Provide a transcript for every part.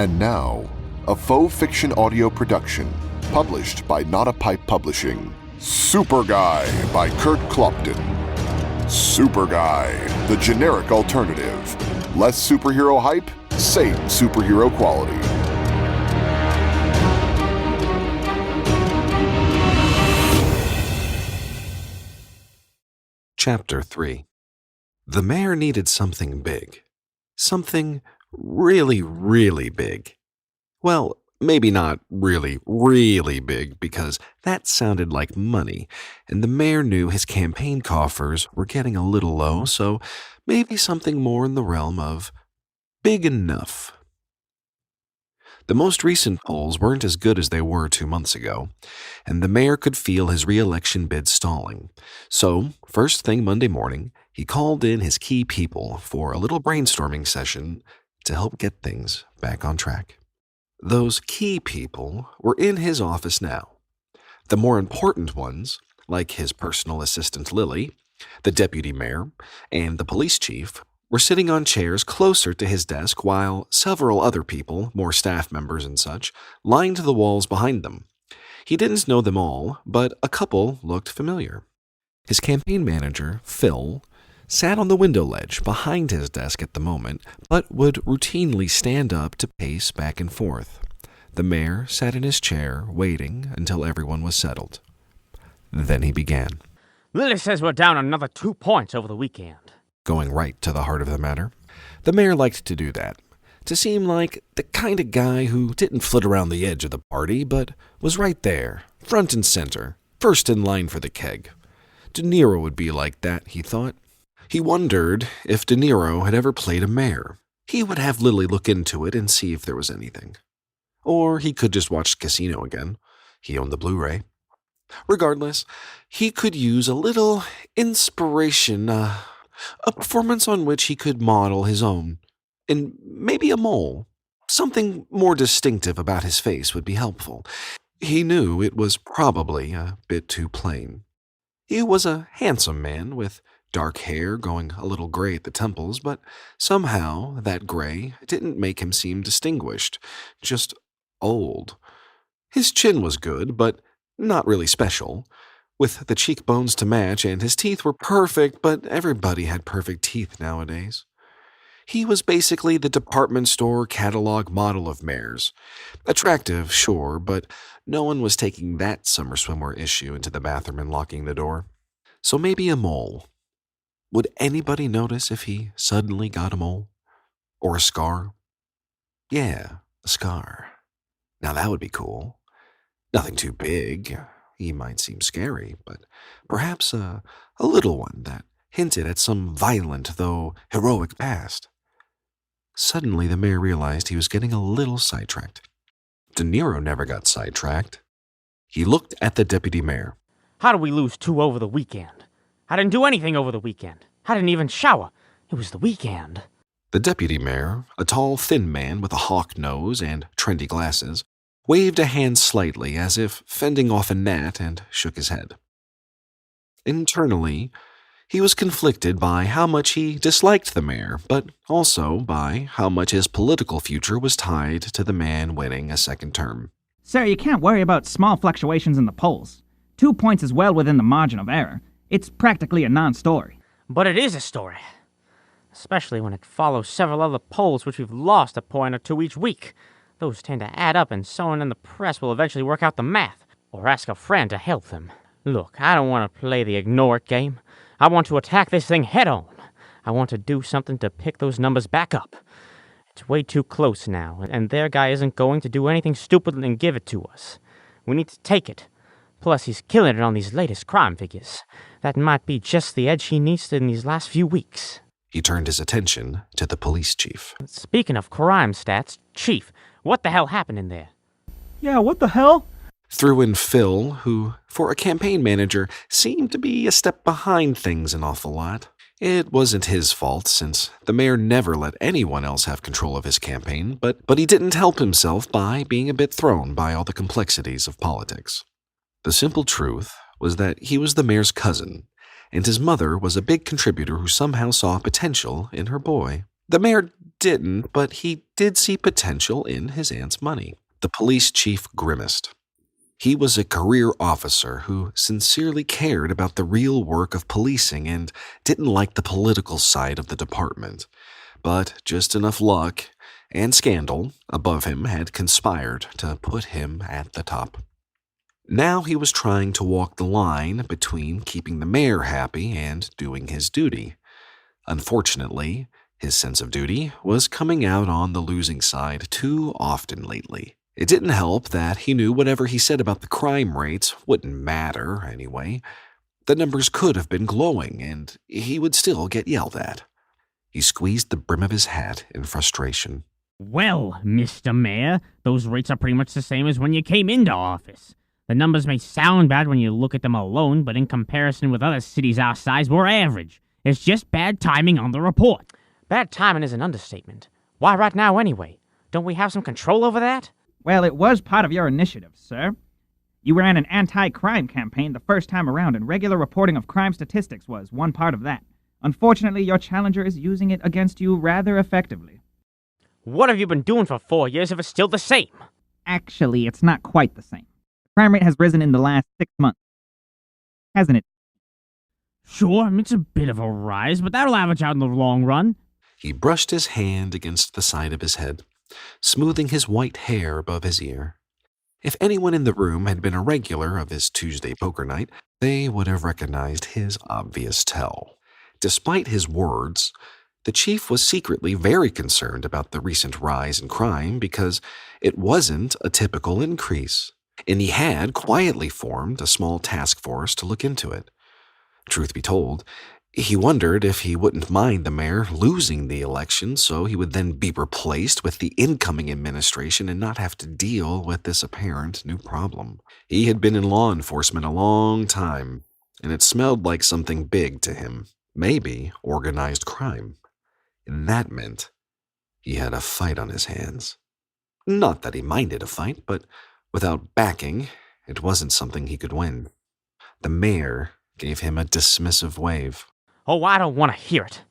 And now, a faux fiction audio production, published by Not a Pipe Publishing. SuperGuy by Kurt Clopton. SuperGuy, the generic alternative. Less superhero hype, same superhero quality. Chapter 3. The mayor needed something big. Something really, really big. Well, maybe not really, really big, because that sounded like money, and the mayor knew his campaign coffers were getting a little low, so maybe something more in the realm of big enough. The most recent polls weren't as good as they were 2 months ago, and the mayor could feel his re-election bid stalling. So, first thing Monday morning, he called in his key people for a little brainstorming session to help get things back on track. Those key people were in his office now. The more important ones, like his personal assistant Lily, the deputy mayor, and the police chief, were sitting on chairs closer to his desk while several other people, more staff members and such, lined the walls behind them. He didn't know them all, but a couple looked familiar. His campaign manager, Phil, sat on the window ledge behind his desk at the moment, but would routinely stand up to pace back and forth. The mayor sat in his chair, waiting until everyone was settled. Then he began. Lily says we're down another 2 points over the weekend. Going right to the heart of the matter. The mayor liked to do that, to seem like the kind of guy who didn't flit around the edge of the party, but was right there, front and center, first in line for the keg. De Niro would be like that, he thought. He wondered if De Niro had ever played a mayor. He would have Lily look into it and see if there was anything. Or he could just watch Casino again. He owned the Blu-ray. Regardless, he could use a little inspiration, a performance on which he could model his own. And maybe a mole. Something more distinctive about his face would be helpful. He knew it was probably a bit too plain. He was a handsome man with dark hair going a little gray at the temples, but somehow that gray didn't make him seem distinguished, just old. His chin was good, but not really special, with the cheekbones to match, and his teeth were perfect, but everybody had perfect teeth nowadays. He was basically the department store catalog model of mayors. Attractive, sure, but no one was taking that summer swimwear issue into the bathroom and locking the door. So maybe a mole. Would anybody notice if he suddenly got a mole? Or a scar? Yeah, a scar. Now that would be cool. Nothing too big. He might seem scary, but perhaps a little one that hinted at some violent, though heroic past. Suddenly the mayor realized he was getting a little sidetracked. De Niro never got sidetracked. He looked at the deputy mayor. How did we lose 2 over the weekend? I didn't do anything over the weekend. I didn't even shower. It was the weekend. The deputy mayor, a tall, thin man with a hawk nose and trendy glasses, waved a hand slightly as if fending off a gnat and shook his head. Internally, he was conflicted by how much he disliked the mayor, but also by how much his political future was tied to the man winning a second term. Sir, you can't worry about small fluctuations in the polls. 2 points is well within the margin of error. It's practically a non-story. But it is a story. Especially when it follows several other polls which we've lost a point or 2 each week. Those tend to add up, and someone in the press will eventually work out the math, or ask a friend to help them. Look, I don't want to play the ignore it game. I want to attack this thing head on. I want to do something to pick those numbers back up. It's way too close now, and their guy isn't going to do anything stupid and give it to us. We need to take it. Plus, he's killing it on these latest crime figures. That might be just the edge he needs in these last few weeks. He turned his attention to the police chief. Speaking of crime stats, Chief, what the hell happened in there? Yeah, what the hell? Threw in Phil, who, for a campaign manager, seemed to be a step behind things an awful lot. It wasn't his fault, since the mayor never let anyone else have control of his campaign, but he didn't help himself by being a bit thrown by all the complexities of politics. The simple truth was that he was the mayor's cousin, and his mother was a big contributor who somehow saw potential in her boy. The mayor didn't, but he did see potential in his aunt's money. The police chief grimaced. He was a career officer who sincerely cared about the real work of policing and didn't like the political side of the department. But just enough luck and scandal above him had conspired to put him at the top. Now he was trying to walk the line between keeping the mayor happy and doing his duty. Unfortunately, his sense of duty was coming out on the losing side too often lately. It didn't help that he knew whatever he said about the crime rates wouldn't matter anyway. The numbers could have been glowing, and he would still get yelled at. He squeezed the brim of his hat in frustration. Well, Mr. Mayor, those rates are pretty much the same as when you came into office. The numbers may sound bad when you look at them alone, but in comparison with other cities our size, we're average. It's just bad timing on the report. Bad timing is an understatement. Why right now anyway? Don't we have some control over that? Well, it was part of your initiative, sir. You ran an anti-crime campaign the first time around, and regular reporting of crime statistics was one part of that. Unfortunately, your challenger is using it against you rather effectively. What have you been doing for 4 years if it's still the same? Actually, it's not quite the same. The crime rate has risen in the last 6 months. Hasn't it? Sure, it's a bit of a rise, but that'll average out in the long run. He brushed his hand against the side of his head, smoothing his white hair above his ear. If anyone in the room had been a regular of his Tuesday poker night, they would have recognized his obvious tell. Despite his words, the chief was secretly very concerned about the recent rise in crime because it wasn't a typical increase, and he had quietly formed a small task force to look into it. Truth be told, he wondered if he wouldn't mind the mayor losing the election so he would then be replaced with the incoming administration and not have to deal with this apparent new problem. He had been in law enforcement a long time, and it smelled like something big to him, maybe organized crime. And that meant he had a fight on his hands. Not that he minded a fight, but without backing, it wasn't something he could win. The mayor gave him a dismissive wave. Oh, I don't want to hear it.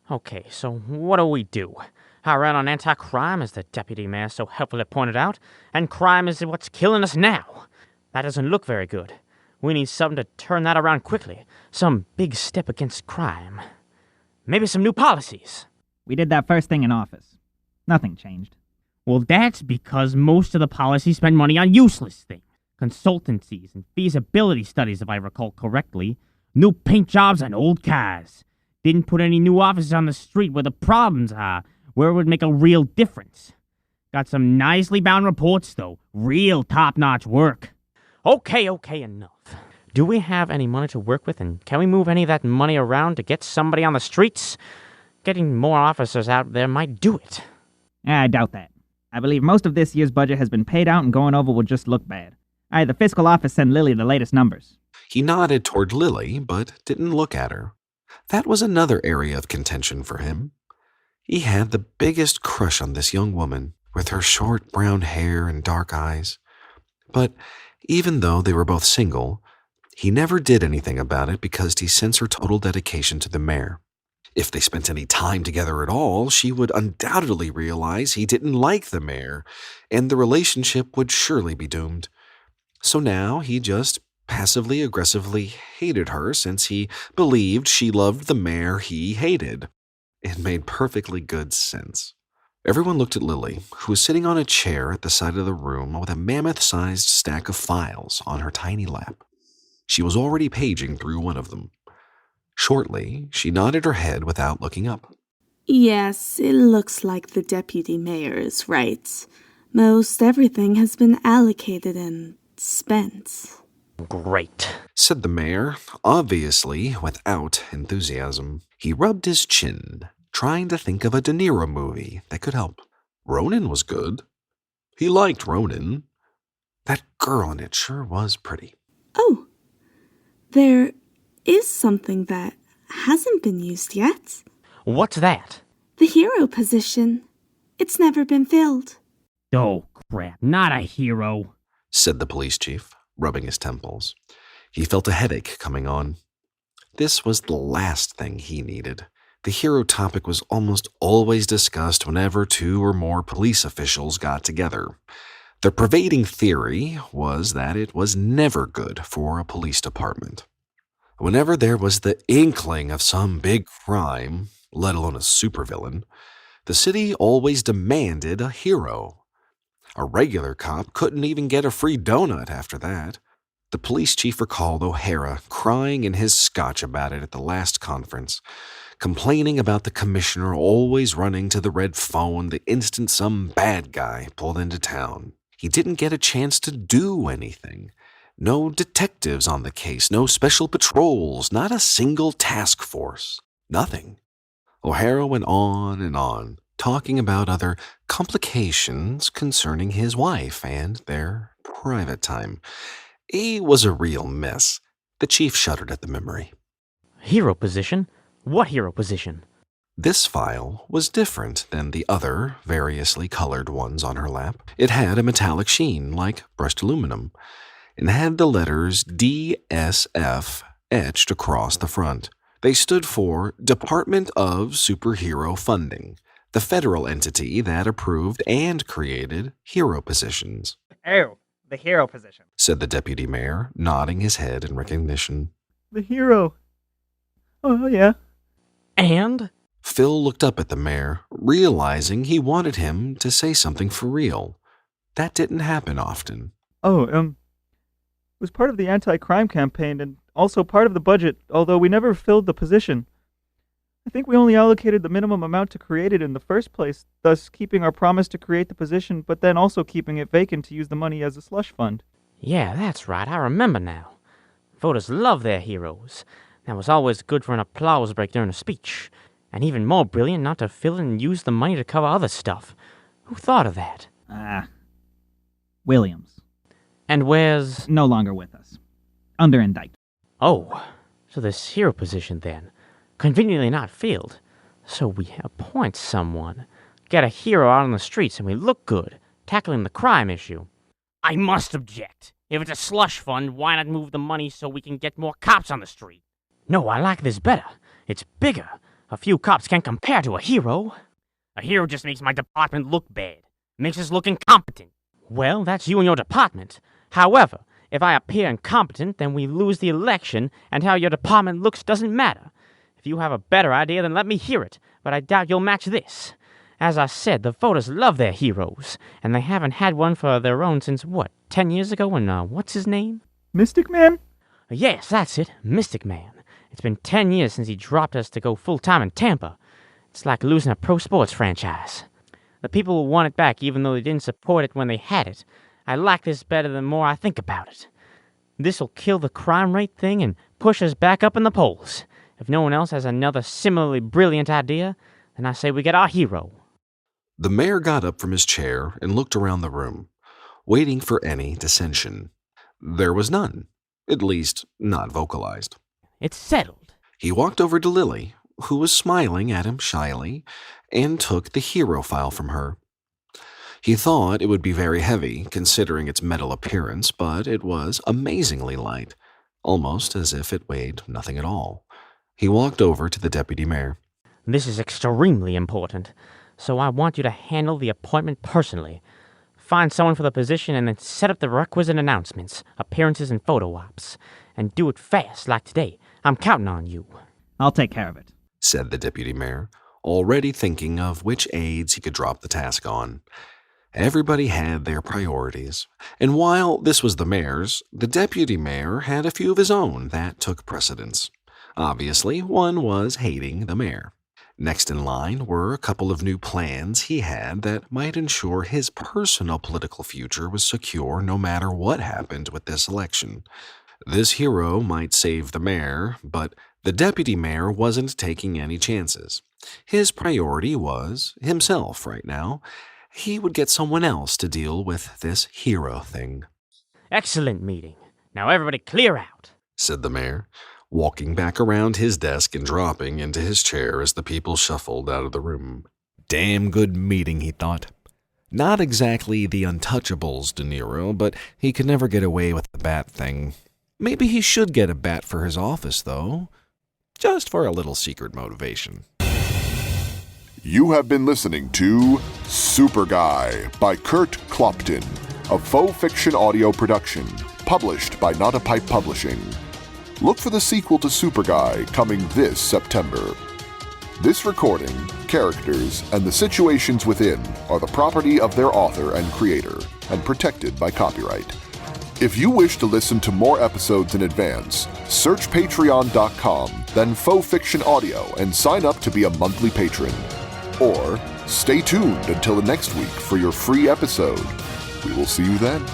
Okay, so what do? I ran on anti-crime, as the deputy mayor so helpfully pointed out, and crime is what's killing us now. That doesn't look very good. We need something to turn that around quickly. Some big step against crime. Maybe some new policies. We did that first thing in office. Nothing changed. Well, that's because most of the policies spend money on useless things. Consultancies and feasibility studies, if I recall correctly. New paint jobs and old cars. Didn't put any new offices on the street where the problems are, where it would make a real difference. Got some nicely bound reports, though. Real top-notch work. Okay, enough. Do we have any money to work with, and can we move any of that money around to get somebody on the streets? Getting more officers out there might do it. I doubt that. I believe most of this year's budget has been paid out, and going over will just look bad. The fiscal office sent Lily the latest numbers. He nodded toward Lily, but didn't look at her. That was another area of contention for him. He had the biggest crush on this young woman, with her short brown hair and dark eyes. But even though they were both single, he never did anything about it because he sensed her total dedication to the mayor. If they spent any time together at all, she would undoubtedly realize he didn't like the mayor, and the relationship would surely be doomed. So now he just passively aggressively hated her since he believed she loved the mayor he hated. It made perfectly good sense. Everyone looked at Lily, who was sitting on a chair at the side of the room with a mammoth-sized stack of files on her tiny lap. She was already paging through one of them. Shortly, she nodded her head without looking up. Yes, it looks like the deputy mayor is right. Most everything has been allocated and spent. Great, said the mayor, obviously without enthusiasm. He rubbed his chin, trying to think of a De Niro movie that could help. Ronin was good. He liked Ronin. That girl in it sure was pretty. Oh, there is something that hasn't been used yet. What's that? The hero position. It's never been filled. Oh, crap, not a hero, said the police chief, rubbing his temples. He felt a headache coming on. This was the last thing he needed. The hero topic was almost always discussed whenever 2 or more police officials got together. The pervading theory was that it was never good for a police department. Whenever there was the inkling of some big crime, let alone a supervillain, the city always demanded a hero. A regular cop couldn't even get a free donut after that. The police chief recalled O'Hara crying in his scotch about it at the last conference, complaining about the commissioner always running to the red phone the instant some bad guy pulled into town. He didn't get a chance to do anything. No detectives on the case, no special patrols, not a single task force. Nothing. O'Hara went on, talking about other complications concerning his wife and their private time. He was a real mess. The chief shuddered at the memory. Hero position? What hero position? This file was different than the other variously colored ones on her lap. It had a metallic sheen like brushed aluminum, and had the letters DSF etched across the front. They stood for Department of Superhero Funding, the federal entity that approved and created hero positions. Oh, the hero position, said the deputy mayor, nodding his head in recognition. The hero. Oh, yeah. And? Phil looked up at the mayor, realizing he wanted him to say something for real. That didn't happen often. It was part of the anti-crime campaign and also part of the budget, although we never filled the position. I think we only allocated the minimum amount to create it in the first place, thus keeping our promise to create the position, but then also keeping it vacant to use the money as a slush fund. Yeah, that's right, I remember now. Voters love their heroes. That was always good for an applause break during a speech. And even more brilliant not to fill it and use the money to cover other stuff. Who thought of that? Williams. And where's... No longer with us. Under indictment. Oh, so this hero position then. Conveniently not filled. So we appoint someone. Get a hero out on the streets and we look good, tackling the crime issue. I must object. If it's a slush fund, why not move the money so we can get more cops on the street? No, I like this better. It's bigger. A few cops can't compare to a hero. A hero just makes my department look bad. Makes us look incompetent. Well, that's you and your department. However, if I appear incompetent, then we lose the election, and how your department looks doesn't matter. If you have a better idea, then let me hear it, but I doubt you'll match this. As I said, the voters love their heroes, and they haven't had one for their own since, 10 years ago when, what's his name? Mystic Man? Yes, that's it, Mystic Man. It's been 10 years since he dropped us to go full-time in Tampa. It's like losing a pro sports franchise. The people will want it back even though they didn't support it when they had it. I like this better the more I think about it. This'll kill the crime rate thing and push us back up in the polls. If no one else has another similarly brilliant idea, then I say we get our hero. The mayor got up from his chair and looked around the room, waiting for any dissension. There was none, at least not vocalized. It's settled. He walked over to Lily, who was smiling at him shyly, and took the hero file from her. He thought it would be very heavy, considering its metal appearance, but it was amazingly light, almost as if it weighed nothing at all. He walked over to the deputy mayor. This is extremely important, so I want you to handle the appointment personally. Find someone for the position and then set up the requisite announcements, appearances, and photo ops. And do it fast, like today. I'm counting on you. I'll take care of it, said the deputy mayor, already thinking of which aides he could drop the task on. Everybody had their priorities, and while this was the mayor's, the deputy mayor had a few of his own that took precedence. Obviously, one was hating the mayor. Next in line were a couple of new plans he had that might ensure his personal political future was secure no matter what happened with this election. This hero might save the mayor, but the deputy mayor wasn't taking any chances. His priority was himself right now. He would get someone else to deal with this hero thing. Excellent meeting. Now everybody clear out, said the mayor, walking back around his desk and dropping into his chair as the people shuffled out of the room. Damn good meeting, he thought. Not exactly the Untouchables De Niro, but he could never get away with the bat thing. Maybe he should get a bat for his office, though. Just for a little secret motivation. You have been listening to SuperGuy by Kurt Clopton, a faux fiction audio production, published by Not a Pipe Publishing. Look for the sequel to SuperGuy coming this September. This recording, characters, and the situations within are the property of their author and creator, and protected by copyright. If you wish to listen to more episodes in advance, search patreon.com, then Faux Fiction Audio, and sign up to be a monthly patron. Or stay tuned until the next week for your free episode. We will see you then.